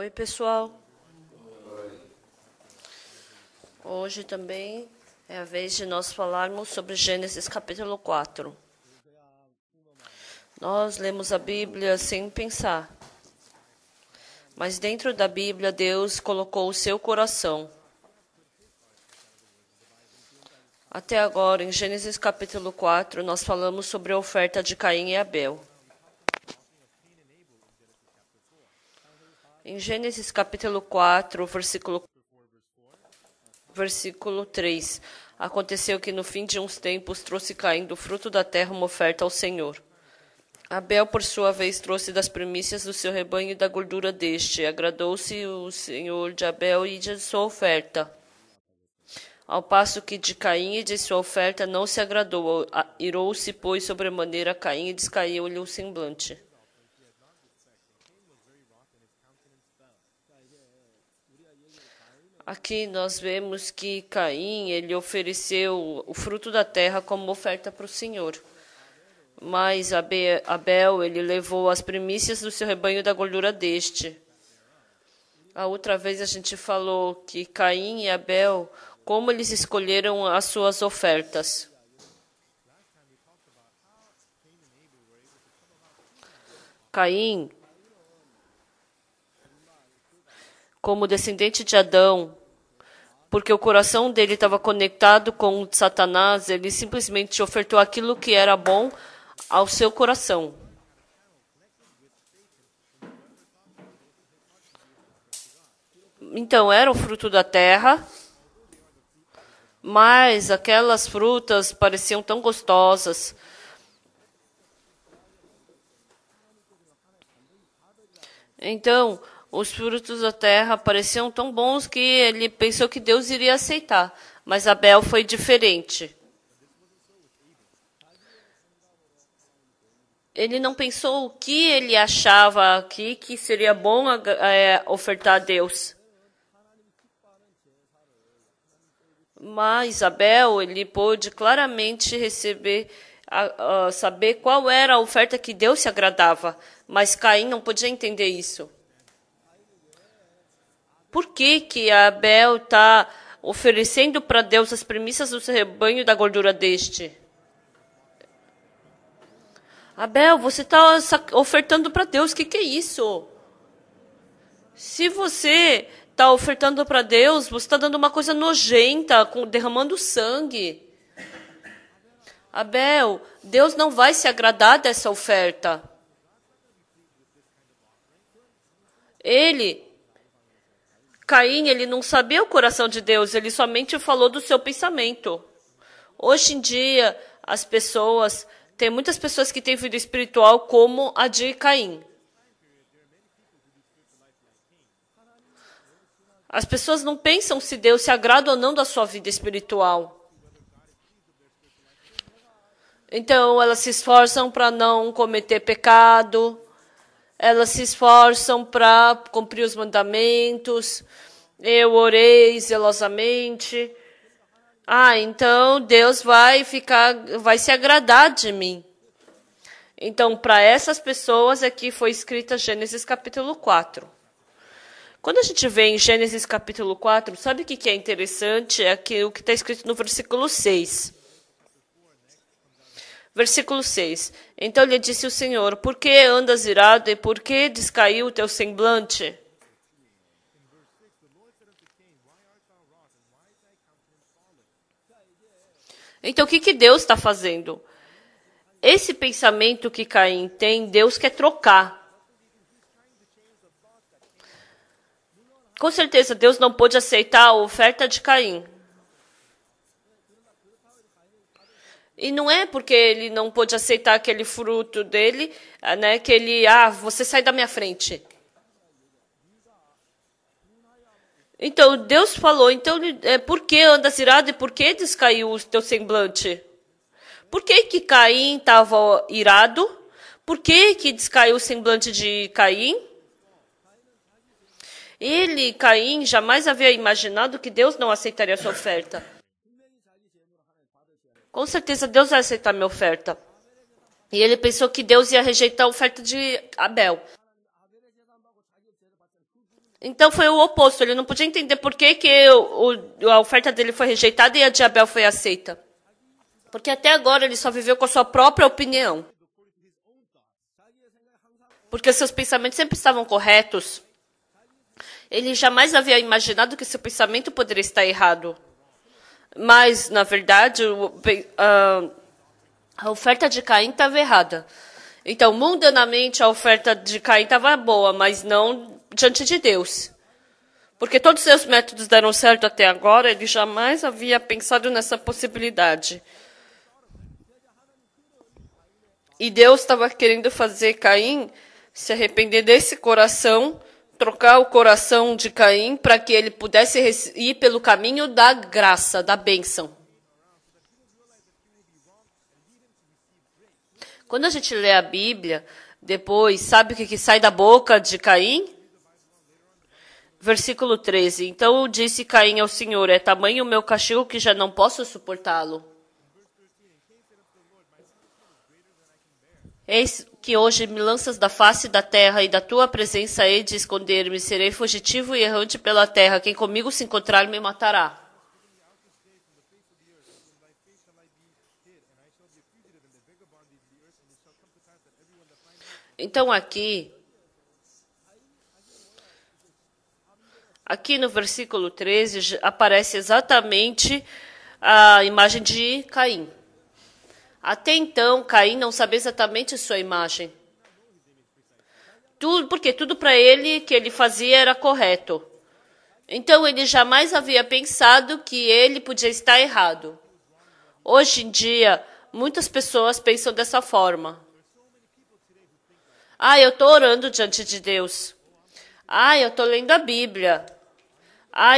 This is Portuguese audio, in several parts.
Oi, pessoal. Hoje também é a vez de nós falarmos sobre Gênesis capítulo 4. Nós lemos a Bíblia sem pensar. Mas dentro da Bíblia, Deus colocou o seu coração. Até agora, em Gênesis capítulo 4, nós falamos sobre a oferta de Caim e Abel. Em Gênesis capítulo 4, versículo 3, aconteceu que no fim de uns tempos trouxe Caim do fruto da terra uma oferta ao Senhor. Abel, por sua vez, trouxe das primícias do seu rebanho e da gordura deste. Agradou-se o Senhor de Abel e de sua oferta, ao passo que de Caim e de sua oferta não se agradou. Irou-se, pois, sobremaneira Caim e descaiu-lhe o semblante. Aqui nós vemos que Caim, ele ofereceu o fruto da terra como oferta para o Senhor. Mas Abel, ele levou as primícias do seu rebanho e da gordura deste. A outra vez a gente falou que Caim e Abel, como eles escolheram as suas ofertas. Caim, como descendente de Adão, porque o coração dele estava conectado com Satanás, ele simplesmente ofertou aquilo que era bom ao seu coração. Então, era o fruto da terra, mas aquelas frutas pareciam tão gostosas. Então, os frutos da terra pareciam tão bons que ele pensou que Deus iria aceitar. Mas Abel foi diferente. Ele não pensou o que ele achava aqui que seria bom ofertar a Deus. Mas Abel, ele pôde claramente saber qual era a oferta que Deus se agradava. Mas Caim não podia entender isso. Por que Abel está oferecendo para Deus as primícias do seu rebanho e da gordura deste? Abel, você está ofertando para Deus, o que é isso? Se você está ofertando para Deus, você está dando uma coisa nojenta, derramando sangue. Abel, Deus não vai se agradar dessa oferta. Caim, ele não sabia o coração de Deus, ele somente falou do seu pensamento. Hoje em dia, tem muitas pessoas que têm vida espiritual como a de Caim. As pessoas não pensam se Deus se agrada ou não da sua vida espiritual. Então, elas se esforçam para não cometer pecado. Elas se esforçam para cumprir os mandamentos. Eu orei zelosamente. Então Deus vai se agradar de mim. Então, para essas pessoas aqui foi escrita Gênesis capítulo 4. Quando a gente vê em Gênesis capítulo 4, sabe o que é interessante? É o que está escrito no versículo 6. Versículo 6. Então lhe disse o Senhor: por que andas irado e por que descaiu o teu semblante? Então o que Deus está fazendo? Esse pensamento que Caim tem, Deus quer trocar. Com certeza Deus não pôde aceitar a oferta de Caim. E não é porque ele não pôde aceitar aquele fruto dele, né, que ele, você sai da minha frente. Então, Deus falou, por que andas irado e por que descaiu o teu semblante? Por que Caim estava irado? Por que descaiu o semblante de Caim? Caim, jamais havia imaginado que Deus não aceitaria a sua oferta. Com certeza Deus vai aceitar minha oferta. E ele pensou que Deus ia rejeitar a oferta de Abel. Então foi o oposto. Ele não podia entender por que, a oferta dele foi rejeitada e a de Abel foi aceita. Porque até agora ele só viveu com a sua própria opinião. Porque seus pensamentos sempre estavam corretos. Ele jamais havia imaginado que seu pensamento poderia estar errado. Mas, na verdade, a oferta de Caim estava errada. Então, mundanamente, a oferta de Caim estava boa, mas não diante de Deus. Porque todos os seus métodos deram certo até agora, ele jamais havia pensado nessa possibilidade. E Deus estava querendo fazer Caim se arrepender desse coração, trocar o coração de Caim para que ele pudesse ir pelo caminho da graça, da bênção. Quando a gente lê a Bíblia, depois, sabe o que sai da boca de Caim? Versículo 13. Então disse Caim ao Senhor, é tamanho o meu castigo que já não posso suportá-lo. Eis que hoje me lanças da face da terra e da tua presença hei de esconder-me. Serei fugitivo e errante pela terra. Quem comigo se encontrar me matará. Então aqui no versículo 13 aparece exatamente a imagem de Caim. Até então, Caim não sabia exatamente sua imagem. Porque tudo para ele que ele fazia era correto. Então ele jamais havia pensado que ele podia estar errado. Hoje em dia, muitas pessoas pensam dessa forma. Eu estou orando diante de Deus. Eu estou lendo a Bíblia.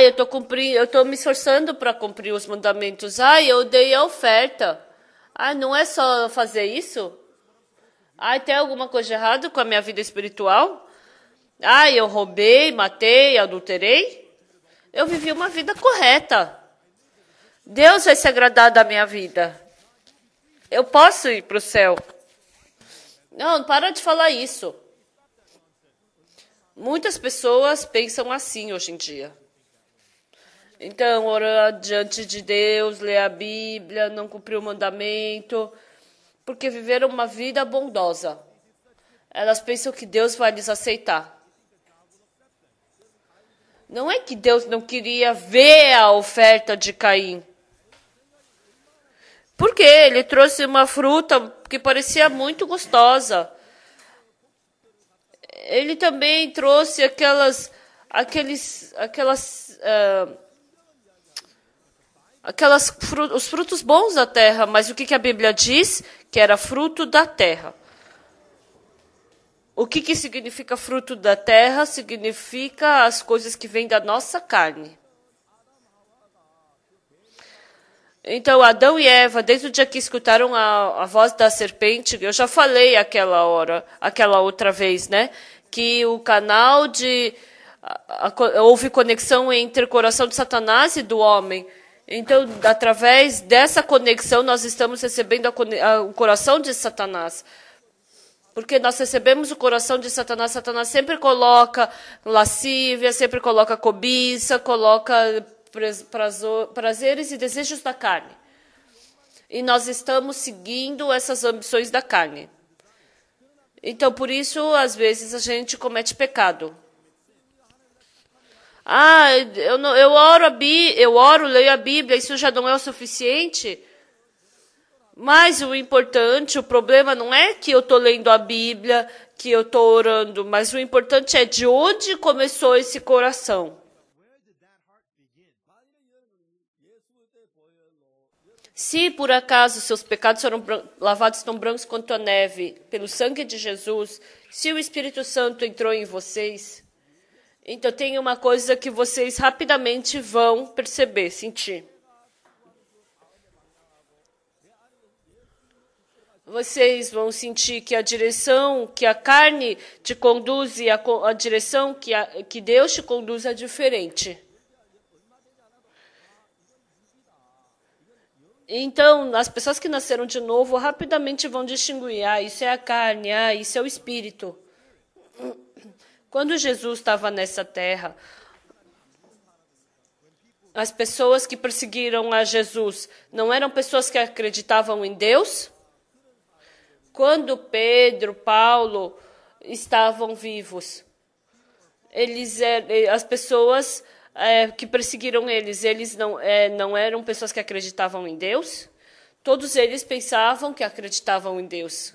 Eu estou me esforçando para cumprir os mandamentos. Eu dei a oferta. Não é só fazer isso? Tem alguma coisa errada com a minha vida espiritual? Eu roubei, matei, adulterei? Eu vivi uma vida correta. Deus vai se agradar da minha vida. Eu posso ir para o céu. Não, para de falar isso. Muitas pessoas pensam assim hoje em dia. Então, orar diante de Deus, ler a Bíblia, não cumprir o mandamento, porque viveram uma vida bondosa. Elas pensam que Deus vai lhes aceitar. Não é que Deus não queria ver a oferta de Caim. Porque ele trouxe uma fruta que parecia muito gostosa. Ele também trouxe os frutos bons da terra, mas o que a Bíblia diz? Que era fruto da terra. O que significa fruto da terra? Significa as coisas que vêm da nossa carne. Então, Adão e Eva, desde o dia que escutaram a voz da serpente, eu já falei aquela outra vez, né? Que o canal houve conexão entre o coração de Satanás e do homem. Então, através dessa conexão, nós estamos recebendo o coração de Satanás. Porque nós recebemos o coração de Satanás. Satanás sempre coloca lascívia, sempre coloca cobiça, coloca prazeres e desejos da carne. E nós estamos seguindo essas ambições da carne. Então, por isso, às vezes, a gente comete pecado. Eu oro, leio a Bíblia, isso já não é o suficiente? Mas o problema não é que eu estou lendo a Bíblia, que eu estou orando, mas o importante é de onde começou esse coração. Se por acaso seus pecados foram lavados tão brancos quanto a neve, pelo sangue de Jesus, se o Espírito Santo entrou em vocês, então tem uma coisa que vocês rapidamente vão perceber, sentir. Vocês vão sentir que a direção que a carne te conduz e a direção que Deus te conduz é diferente. Então, as pessoas que nasceram de novo rapidamente vão distinguir. Isso é a carne, isso é o espírito. Quando Jesus estava nessa terra, as pessoas que perseguiram a Jesus não eram pessoas que acreditavam em Deus? Quando Pedro, Paulo estavam vivos, as pessoas que perseguiram eles não eram pessoas que acreditavam em Deus? Todos eles pensavam que acreditavam em Deus.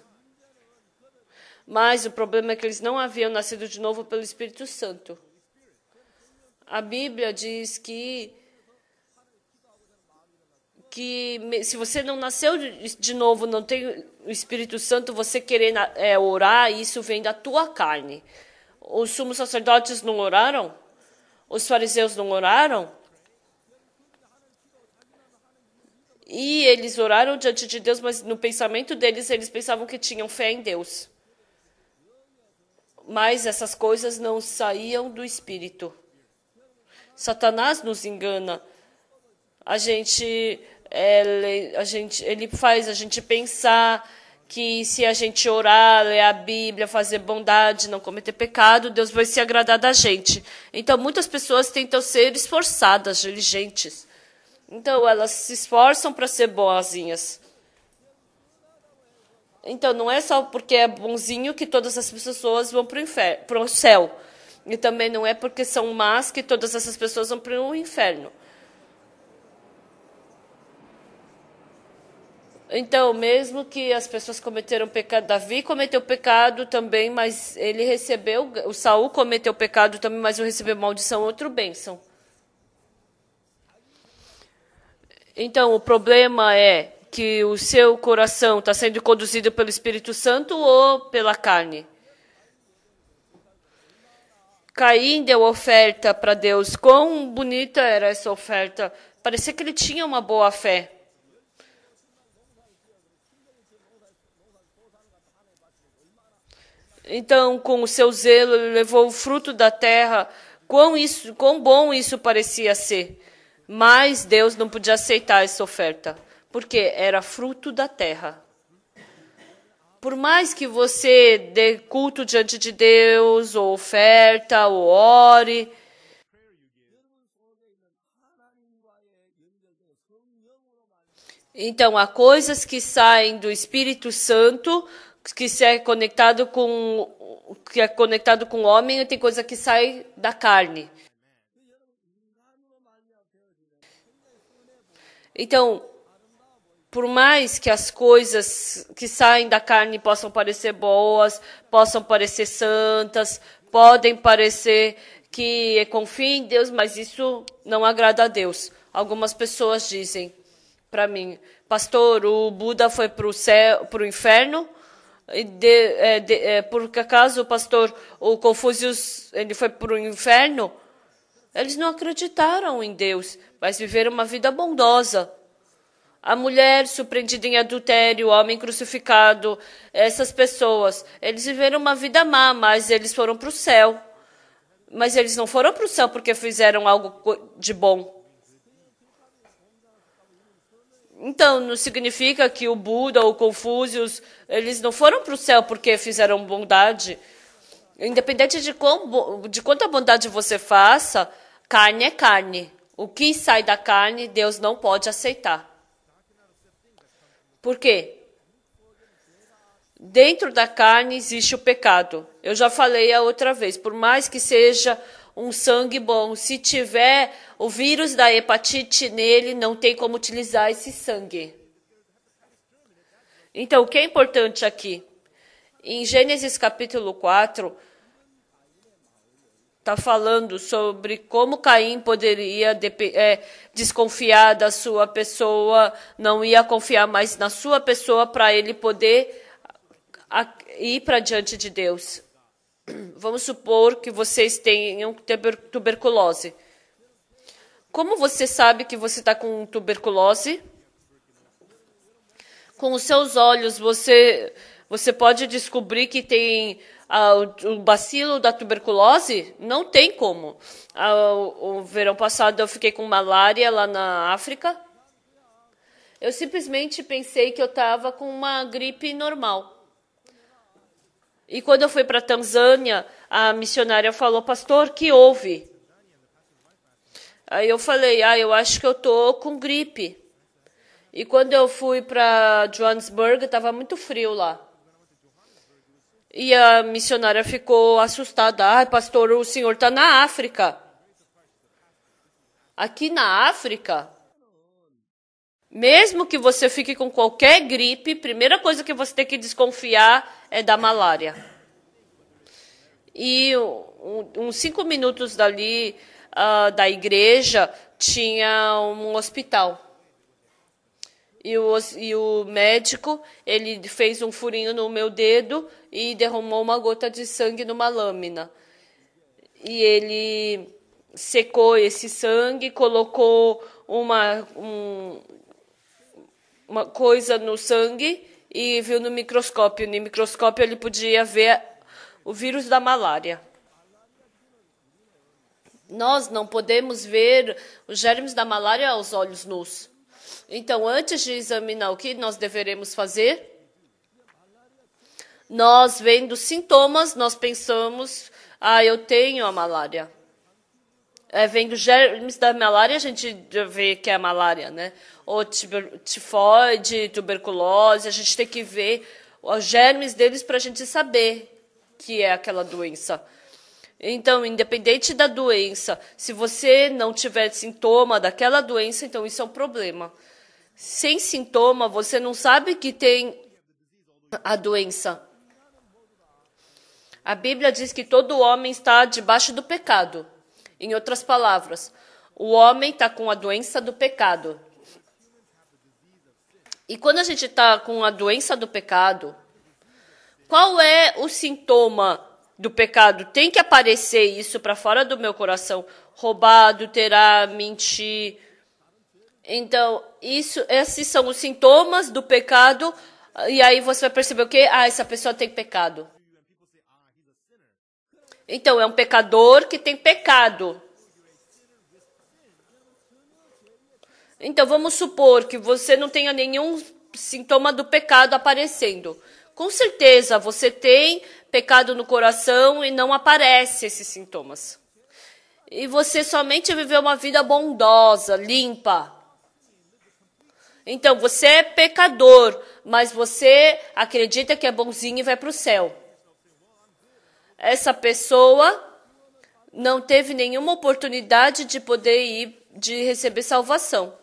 Mas o problema é que eles não haviam nascido de novo pelo Espírito Santo. A Bíblia diz que se você não nasceu de novo, não tem o Espírito Santo, você querer orar, isso vem da tua carne. Os sumos sacerdotes não oraram? Os fariseus não oraram? E eles oraram diante de Deus, mas no pensamento deles, eles pensavam que tinham fé em Deus. Mas essas coisas não saíam do Espírito. Satanás nos engana. Ele faz a gente pensar que se a gente orar, ler a Bíblia, fazer bondade, não cometer pecado, Deus vai se agradar da gente. Então, muitas pessoas tentam ser esforçadas, diligentes. Então, elas se esforçam para ser boazinhas. Então, não é só porque é bonzinho que todas as pessoas vão para o céu. E também não é porque são más que todas essas pessoas vão para o inferno. Então, mesmo que as pessoas cometeram pecado, Davi cometeu pecado também, mas ele recebeu, o Saul cometeu pecado também, mas recebeu maldição, outro bênção. Então, o problema é que o seu coração está sendo conduzido pelo Espírito Santo ou pela carne. Caim deu oferta para Deus. Quão bonita era essa oferta. Parecia que ele tinha uma boa fé. Então, com o seu zelo, ele levou o fruto da terra. Quão bom isso parecia ser. Mas Deus não podia aceitar essa oferta, porque era fruto da terra. Por mais que você dê culto diante de Deus, ou oferta, ou ore, então há coisas que saem do Espírito Santo, que é conectado com o homem, e tem coisa que sai da carne. Então, por mais que as coisas que saem da carne possam parecer boas, possam parecer santas, podem parecer que confia em Deus, mas isso não agrada a Deus. Algumas pessoas dizem para mim, pastor, o Buda foi para o inferno, por acaso o Confúcio ele foi para o inferno? Eles não acreditaram em Deus, mas viveram uma vida bondosa. A mulher surpreendida em adultério, o homem crucificado, essas pessoas, eles viveram uma vida má, mas eles foram para o céu. Mas eles não foram para o céu porque fizeram algo de bom. Então, não significa que o Buda ou o Confúcio, eles não foram para o céu porque fizeram bondade. Independente de quanta bondade você faça, carne é carne. O que sai da carne, Deus não pode aceitar. Por quê? Dentro da carne existe o pecado. Eu já falei a outra vez, por mais que seja um sangue bom, se tiver o vírus da hepatite nele, não tem como utilizar esse sangue. Então, o que é importante aqui? Em Gênesis capítulo 4, está falando sobre como Caim poderia desconfiar da sua pessoa, não ia confiar mais na sua pessoa para ele poder ir para diante de Deus. Vamos supor que vocês tenham tuberculose. Como você sabe que você está com tuberculose? Com os seus olhos, você pode descobrir que tem o bacilo da tuberculose? Não tem como. O verão passado eu fiquei com malária lá na África. Eu simplesmente pensei que eu estava com uma gripe normal. E quando eu fui para a Tanzânia, a missionária falou, pastor, que houve? Aí eu falei, eu acho que eu tô com gripe. E quando eu fui para Johannesburg, estava muito frio lá. E a missionária ficou assustada. Pastor, o senhor está na África. Aqui na África, mesmo que você fique com qualquer gripe, primeira coisa que você tem que desconfiar é da malária. E uns 5 minutos dali da igreja tinha um hospital. E o médico, ele fez um furinho no meu dedo e derramou uma gota de sangue numa lâmina. E ele secou esse sangue, colocou uma coisa no sangue e viu no microscópio. No microscópio ele podia ver o vírus da malária. Nós não podemos ver os germes da malária aos olhos nus. Então, antes de examinar o que nós deveremos fazer, nós vendo sintomas, nós pensamos, eu tenho a malária. Vendo germes da malária, a gente vê que é a malária, né? Ou tifoide, tuberculose, a gente tem que ver os germes deles para a gente saber que é aquela doença. Então, independente da doença, se você não tiver sintoma daquela doença, então isso é um problema. Sem sintoma, você não sabe que tem a doença. A Bíblia diz que todo homem está debaixo do pecado. Em outras palavras, o homem está com a doença do pecado. E quando a gente está com a doença do pecado, qual é o sintoma do pecado? Tem que aparecer isso para fora do meu coração. Roubar, adulterar, mentir. Então, esses são os sintomas do pecado. E aí você vai perceber o quê? Essa pessoa tem pecado. Então, é um pecador que tem pecado. Então, vamos supor que você não tenha nenhum sintoma do pecado aparecendo. Com certeza, você tem pecado no coração e não aparece esses sintomas. E você somente viveu uma vida bondosa, limpa. Então, você é pecador, mas você acredita que é bonzinho e vai para o céu. Essa pessoa não teve nenhuma oportunidade de poder ir, de receber salvação.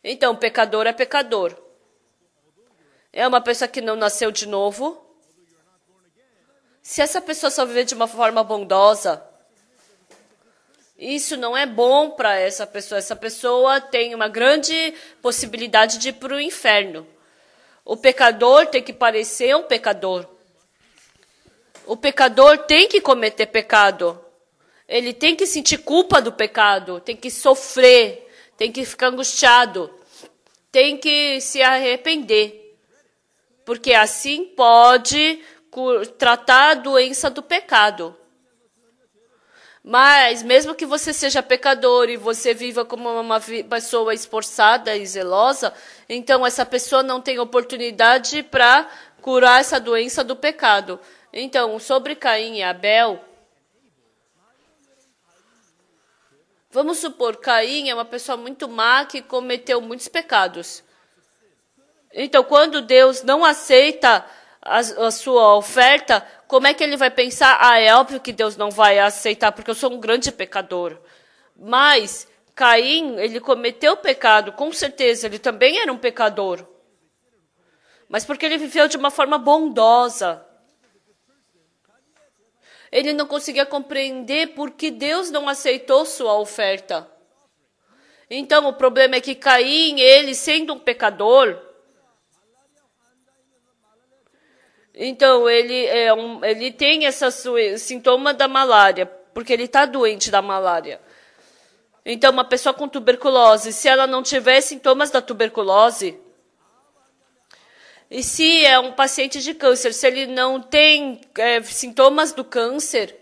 Então, pecador é pecador. É uma pessoa que não nasceu de novo. Se essa pessoa só viver de uma forma bondosa, isso não é bom para essa pessoa. Essa pessoa tem uma grande possibilidade de ir para o inferno. O pecador tem que parecer um pecador. O pecador tem que cometer pecado. Ele tem que sentir culpa do pecado, tem que sofrer, tem que ficar angustiado, tem que se arrepender. Porque assim pode tratar a doença do pecado. Mas mesmo que você seja pecador e você viva como uma pessoa esforçada e zelosa, então essa pessoa não tem oportunidade para curar essa doença do pecado. Então, sobre Caim e Abel, vamos supor, Caim é uma pessoa muito má que cometeu muitos pecados. Então, quando Deus não aceita a sua oferta, como é que ele vai pensar? É óbvio que Deus não vai aceitar, porque eu sou um grande pecador. Mas Caim, ele cometeu pecado, com certeza, ele também era um pecador. Mas porque ele viveu de uma forma bondosa. Ele não conseguia compreender por que Deus não aceitou sua oferta. Então, o problema é que Caim, ele sendo um pecador, então ele tem esse sintoma da malária, porque ele está doente da malária. Então, uma pessoa com tuberculose, se ela não tiver sintomas da tuberculose, e se é um paciente de câncer, se ele não tem sintomas do câncer,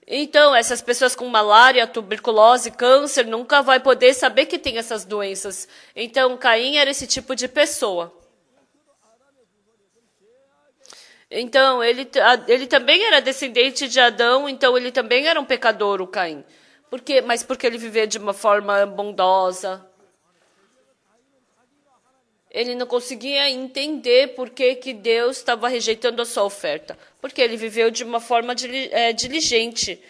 então essas pessoas com malária, tuberculose, câncer, nunca vai poder saber que tem essas doenças. Então, Caim era esse tipo de pessoa. Então, ele também era descendente de Adão, então ele também era um pecador, o Caim. Por quê? Mas porque ele vivia de uma forma bondosa. Ele não conseguia entender por que Deus estava rejeitando a sua oferta. Porque ele viveu de uma forma diligente.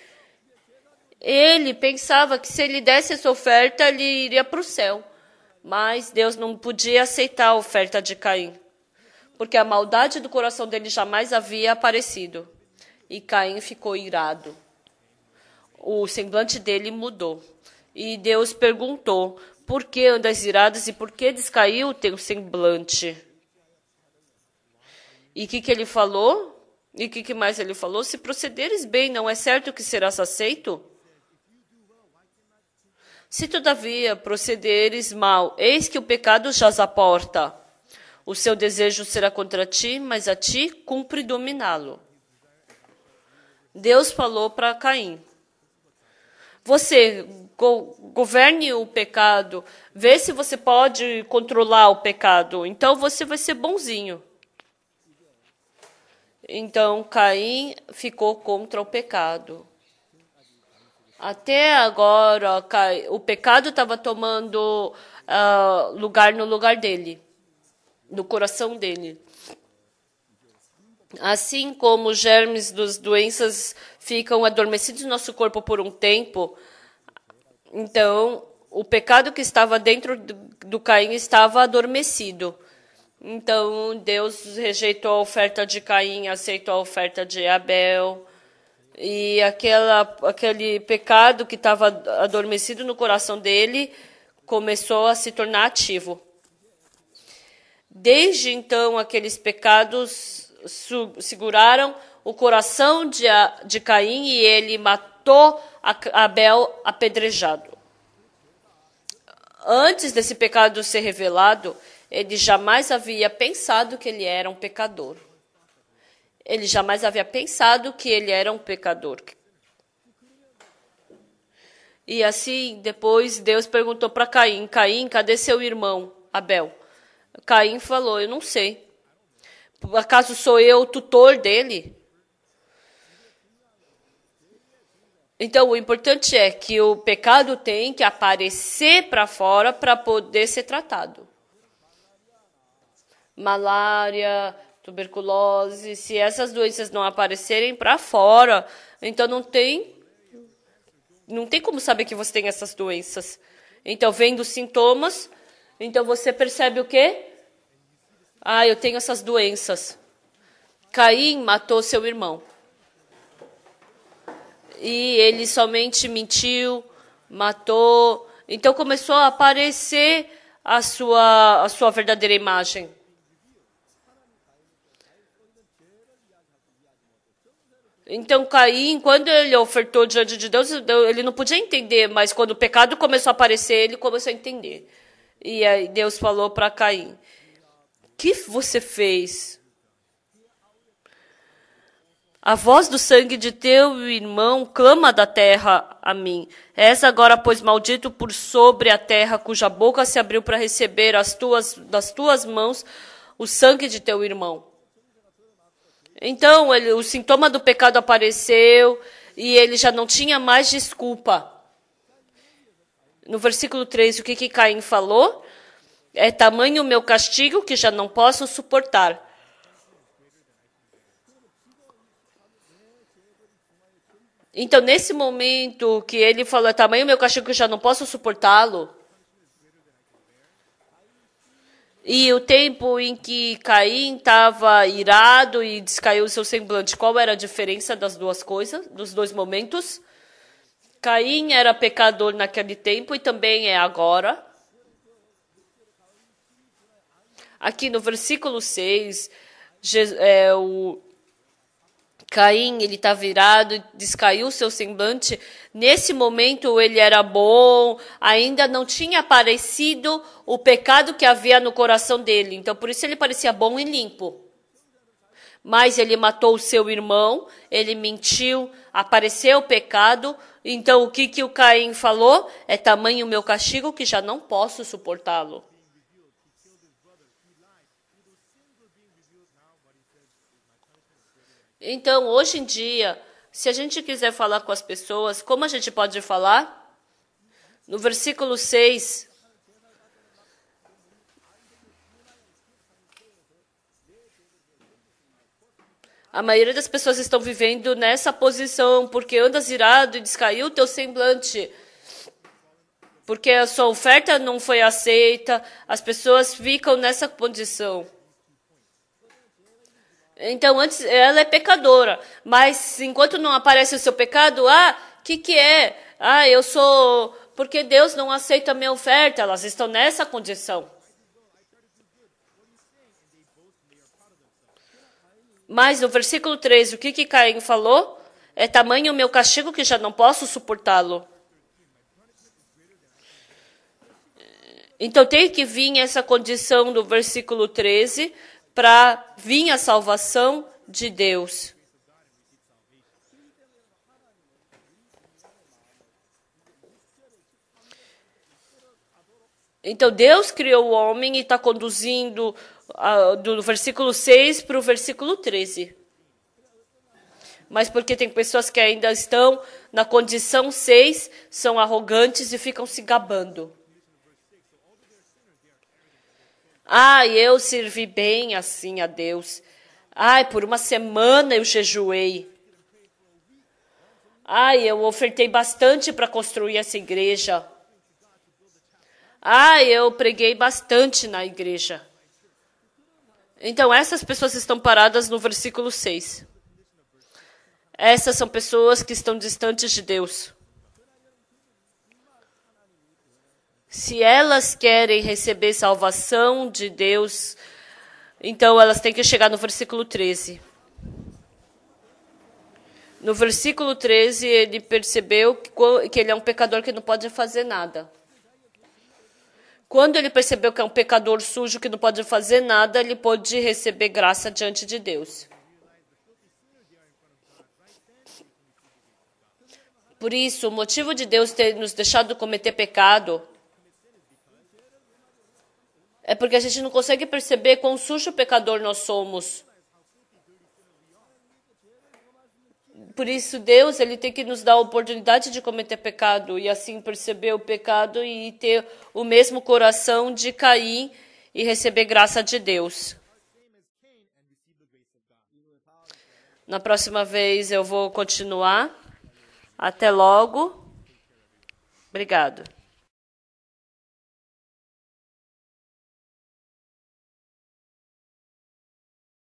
Ele pensava que se ele desse essa oferta, ele iria para o céu. Mas Deus não podia aceitar a oferta de Caim. Porque a maldade do coração dele jamais havia aparecido. E Caim ficou irado. O semblante dele mudou. E Deus perguntou: por que andas iradas e por que descaiu o teu semblante? E o que ele falou? E o que mais ele falou? Se procederes bem, não é certo que serás aceito? Se todavia procederes mal, eis que o pecado jaz à porta. O seu desejo será contra ti, mas a ti cumpre dominá-lo. Deus falou para Caim: você governe o pecado, vê se você pode controlar o pecado, então você vai ser bonzinho. Então Caim ficou contra o pecado. Até agora, o pecado estava tomando lugar no lugar dele, no coração dele. Assim como os germes das doenças ficam adormecidos no nosso corpo por um tempo, então o pecado que estava dentro do Caim estava adormecido. Então Deus rejeitou a oferta de Caim, aceitou a oferta de Abel. E aquele pecado que estava adormecido no coração dele começou a se tornar ativo. Desde então, aqueles pecados seguraram o coração de Caim e ele matou Abel apedrejado. Antes desse pecado ser revelado, ele jamais havia pensado que ele era um pecador. Ele jamais havia pensado que ele era um pecador. E assim, depois, Deus perguntou para Caim: Caim, cadê seu irmão Abel? Caim falou: eu não sei. Acaso sou eu o tutor dele? Então, o importante é que o pecado tem que aparecer para fora para poder ser tratado. Malária, tuberculose, se essas doenças não aparecerem para fora, então não tem como saber que você tem essas doenças. Então, vendo os sintomas, então você percebe o quê? Ah, eu tenho essas doenças. Caim matou seu irmão. E ele somente mentiu, matou. Então começou a aparecer a sua verdadeira imagem. Então Caim, quando ele ofertou diante de Deus, ele não podia entender, mas quando o pecado começou a aparecer, ele começou a entender. E aí Deus falou para Caim: o que você fez? A voz do sangue de teu irmão clama da terra a mim. És agora, pois, maldito por sobre a terra, cuja boca se abriu para receber das tuas mãos o sangue de teu irmão. Então, o sintoma do pecado apareceu e ele já não tinha mais desculpa. No versículo 3, o que Caim falou? É tamanho o meu castigo que já não posso suportar. Então, nesse momento que ele falou, é tamanho o meu castigo que eu já não posso suportá-lo, e o tempo em que Caim estava irado e descaiu o seu semblante, qual era a diferença das duas coisas, dos dois momentos? Caim era pecador naquele tempo e também é agora. Aqui no versículo 6, Caim, ele está virado, descaiu o seu semblante. Nesse momento ele era bom, ainda não tinha aparecido o pecado que havia no coração dele. Então, por isso ele parecia bom e limpo. Mas ele matou o seu irmão, ele mentiu, apareceu o pecado. Então, o que o Caim falou? É tamanho o meu castigo que já não posso suportá-lo. Então, hoje em dia, se a gente quiser falar com as pessoas, como a gente pode falar? No versículo 6, a maioria das pessoas estão vivendo nessa posição, porque andas irado e descaiu o teu semblante. Porque a sua oferta não foi aceita, as pessoas ficam nessa condição. Então, antes, ela é pecadora, mas enquanto não aparece o seu pecado, que é? Eu sou... Porque Deus não aceita a minha oferta, elas estão nessa condição. Mas no versículo 13, o que Caim falou? É tamanho o meu castigo que já não posso suportá-lo. Então tem que vir essa condição do versículo 13 para vir a salvação de Deus. Então Deus criou o homem e está conduzindo do versículo 6 para o versículo 13. Mas porque tem pessoas que ainda estão na condição 6, são arrogantes e ficam se gabando. Eu servi bem assim a Deus. Por uma semana eu jejuei. Eu ofertei bastante para construir essa igreja. Eu preguei bastante na igreja. Então, essas pessoas estão paradas no versículo 6. Essas são pessoas que estão distantes de Deus. Se elas querem receber salvação de Deus, então elas têm que chegar no versículo 13. No versículo 13, ele percebeu que ele é um pecador que não pode fazer nada. Quando ele percebeu que é um pecador sujo que não pode fazer nada, ele pôde receber graça diante de Deus. Por isso, o motivo de Deus ter nos deixado cometer pecado é porque a gente não consegue perceber quão sujo pecador nós somos. Por isso, Deus ele tem que nos dar a oportunidade de cometer pecado e assim perceber o pecado e ter o mesmo coração de Caim e receber graça de Deus. Na próxima vez eu vou continuar. Até logo. Obrigado.